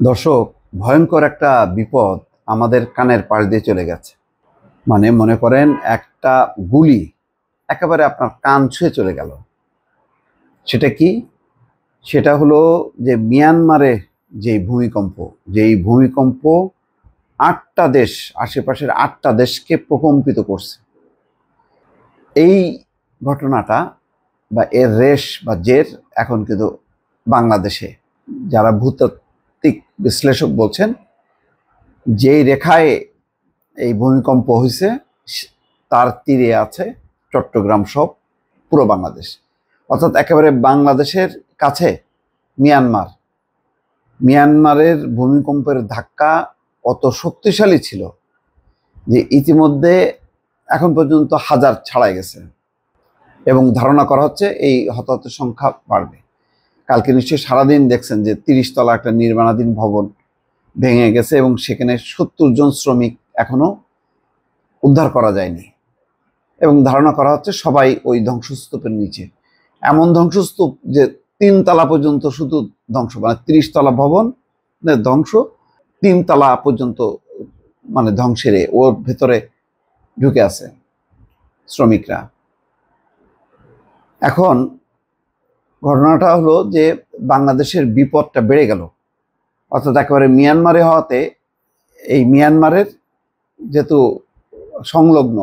দর্শক, ভয়ঙ্কর একটা বিপদ আমাদের কানের পাশ দিয়ে চলে গেছে। মানে মনে করেন একটা গুলি একেবারে আপনার কান ছুঁয়ে চলে গেল। সেটা কি? সেটা হলো যে মিয়ানমারে যেই ভূমিকম্প 8টা দেশ, আশেপাশের 8টা দেশকে প্রকম্পিত করছে। এই ঘটনাটা বা এর রেশ বা জের এখন কিন্তু বাংলাদেশে, যারা ভূতাত্ত্বিক বিশ্লেষক বলছেন, যেই রেখায় এই ভূমিকম্প হয়েছে তার তীরে আছে চট্টগ্রাম সহ পুরো বাংলাদেশ। অর্থাৎ একেবারে বাংলাদেশের কাছে মিয়ানমারের ভূমিকম্পের ধাক্কা অত শক্তিশালী ছিল যে ইতিমধ্যে এখন পর্যন্ত হাজার ছাড়াই গেছে এবং ধারণা করা হচ্ছে এই হতাহতের সংখ্যা বাড়বে। কালকে নিশ্চয়ই সারাদিন দেখছেন যে 30 তলা একটা নির্মাণাধীন ভবন ভেঙে গেছে এবং সেখানে 70 জন শ্রমিক এখনো উদ্ধার করা যায়নি এবং ধারণা করা হচ্ছে সবাই ওই ধ্বংসস্তূপের নিচে। এমন ধ্বংসস্তূপ যে 3 তলা পর্যন্ত শুধু ধ্বংস, মানে 30 তলা ভবন ধ্বংস, 3 তলা পর্যন্ত মানে ধ্বংসের ওর ভেতরে ঢুকে আছে শ্রমিকরা। এখন ঘটনাটা হলো যে বাংলাদেশের বিপদটা বেড়ে গেল। অর্থাৎ একেবারে মিয়ানমারে হওয়াতে এই মিয়ানমারের যেহেতু সংলগ্ন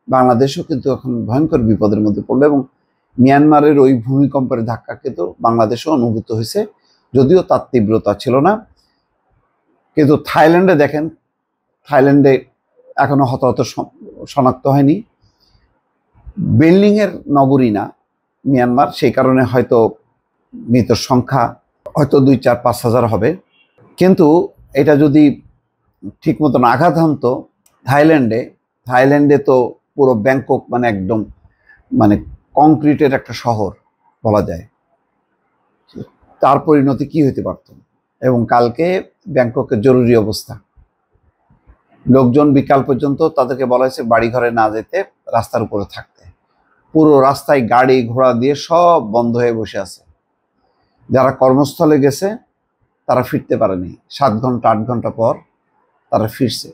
বাংলাদেশও কিন্তু এখন ভয়ঙ্কর বিপদের মধ্যে পড়লো এবং মিয়ানমারের ওই ভূমিকম্পের ধাক্কা কিন্তু বাংলাদেশও অনুভূত হয়েছে, যদিও তার তীব্রতা ছিল না। কিন্তু থাইল্যান্ডে দেখেন, থাইল্যান্ডে এখনো হতাহত শনাক্ত হয়নি। বিল্ডিংয়ের নগরী না মিয়ানমার, সেই কারণে হয়তো মৃতের সংখ্যা হয়তো 2, 4, 5 হাজার হবে। কিন্তু এটা যদি ঠিক মতন আঘাত হানতো থাইল্যান্ডে তো পুরো ব্যাংকক মানে একদম মানে কংক্রিটের একটা শহর বলা যায়, তার পরিণতি কি হতে পারত। এবং কালকে ব্যাংককের জরুরি অবস্থা, লোকজন বিকাল পর্যন্ত তাদেরকে বলা হয়েছে বাড়ি ঘরে না যেতে, রাস্তার উপরে থাকতে। পুরো রাস্তায় গাড়ি ঘোড়া দিয়ে সব বন্ধ হয়ে বসে আছে। যারা কর্মস্থলে গেছে তারা ফিরতে পারেনি, 7 ঘন্টা 8 ঘন্টা পর তারা ফিরছে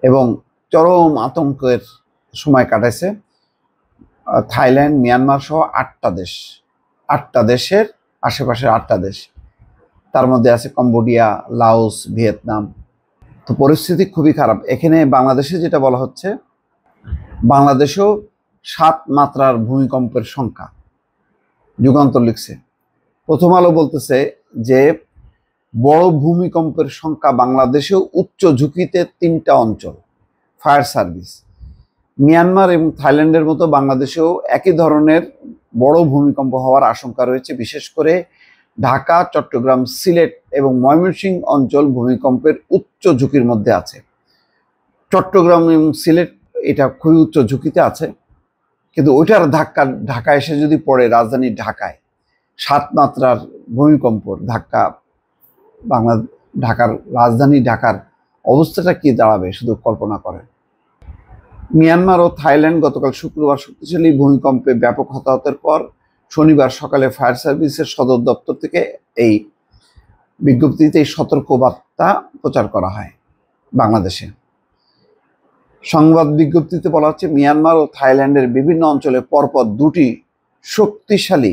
এবং চরম আতঙ্কের সময় কাটাইছে। থাইল্যান্ড, মিয়ানমার সহ 8টা দেশের আশেপাশের 8টা দেশ, তার মধ্যে আছে কম্বোডিয়া, লাওস, ভিয়েতনাম। তো পরিস্থিতি খুবই খারাপ। এখানে বাংলাদেশে যেটা বলা হচ্ছে, বাংলাদেশেও 7 মাত্রার ভূমিকম্পের সংখ্যা। যুগান্তর লিখছে। প্রথম আলো বলতেছে যে বড় ভূমিকম্পের সংখ্যা বাংলাদেশেও উচ্চ ঝুঁকিতে 3টা অঞ্চল। Fire service. মিয়ানমার এবং থাইল্যান্ডের মতো বাংলাদেশেও একই ধরনের বড় ভূমিকম্প হওয়ার আশঙ্কা রয়েছে। বিশেষ করে ঢাকা, চট্টগ্রাম, সিলেট এবং ময়মনসিংহ অঞ্চল ভূমিকম্পের উচ্চ ঝুঁকির মধ্যে আছে। চট্টগ্রাম এবং সিলেট এটা খুবই উচ্চ ঝুঁকিতে আছে, কিন্তু ওইটার ধাক্কা ঢাকা এসে যদি পড়ে, রাজধানী ঢাকায় 7 মাত্রার ভূমিকম্পর ধাক্কা ঢাকার রাজধানী ঢাকার অবস্থাটা কি দাঁড়াবে শুধু কল্পনা করেন। মিয়ানমার ও থাইল্যান্ড গতকাল শুক্রবার শক্তিশালী ভূমিকম্পে ব্যাপক হতাহতের পর শনিবার সকালে ফায়ার সার্ভিসের সদর দপ্তর থেকে এই বিজ্ঞপ্তিতে এই সতর্কবার্তা প্রচার করা হয়। বাংলাদেশে সংবাদ বিজ্ঞপ্তিতে বলা হচ্ছে, মিয়ানমার ও থাইল্যান্ডের বিভিন্ন অঞ্চলে পরপর 2টি শক্তিশালী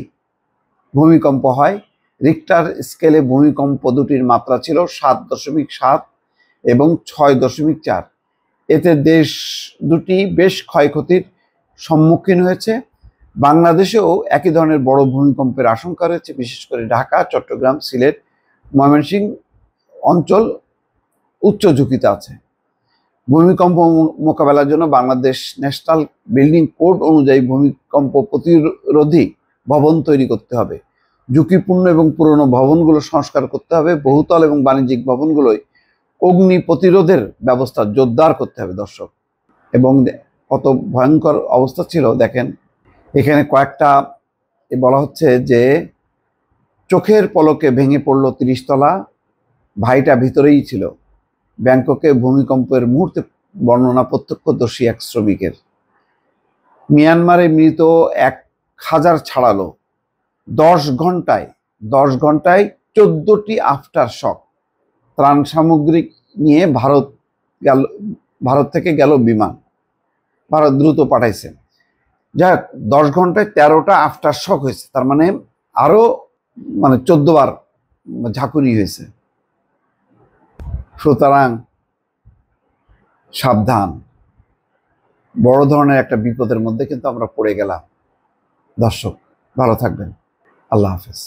ভূমিকম্প হয়। রিক্টার স্কেলে ভূমিকম্প দুটির মাত্রা ছিল 7.7 এবং 6.4। এতে দেশ দুটি বেশ ক্ষয়ক্ষতির সম্মুখীন হয়েছে। বাংলাদেশেও একই ধরনের বড় ভূমিকম্পের আশঙ্কা রয়েছে। বিশেষ করে ঢাকা, চট্টগ্রাম, সিলেট, ময়মনসিংহ অঞ্চল উচ্চ ঝুঁকিতে আছে। ভূমিকম্প মোকাবেলার জন্য বাংলাদেশ ন্যাশনাল বিল্ডিং কোড অনুযায়ী ভূমিকম্প প্রতিরোধী ভবন তৈরি করতে হবে। ঝুঁকিপূর্ণ এবং পুরনো ভবনগুলো সংস্কার করতে হবে। বহুতল এবং বাণিজ্যিক ভবনগুলোয় অগ্নি প্রতিরোধের ব্যবস্থা জোরদার করতে হবে। দর্শক, এবং কত ভয়ঙ্কর অবস্থা ছিল দেখেন। এখানে কয়েকটা বলা হচ্ছে যে চোখের পলকে ভেঙে পড়লো 30 তলা, ভাইটা ভিতরেই ছিল। ব্যাংককে ভূমিকম্পের মুহূর্তে বর্ণনা প্রত্যক্ষদর্শী এক শ্রমিকের। মিয়ানমারে মৃত 1000 ছাড়ালো 10 ঘন্টায় 14টি আফটার শক ত্রাণ সামগ্রী নিয়ে ভারত থেকে গেল বিমান, ভারত দ্রুত পাঠাইছে। যাই হোক, 10 ঘন্টায় 13টা আফটার শক হয়েছে, তার মানে আরো 14 বার ঝাঁকুনি হয়েছে। সুতরাং সাবধান, বড় ধরনের একটা বিপদের মধ্যে কিন্তু আমরা পড়ে গেলাম। দর্শক ভালো থাকবেন, আল্লাহ হাফেজ।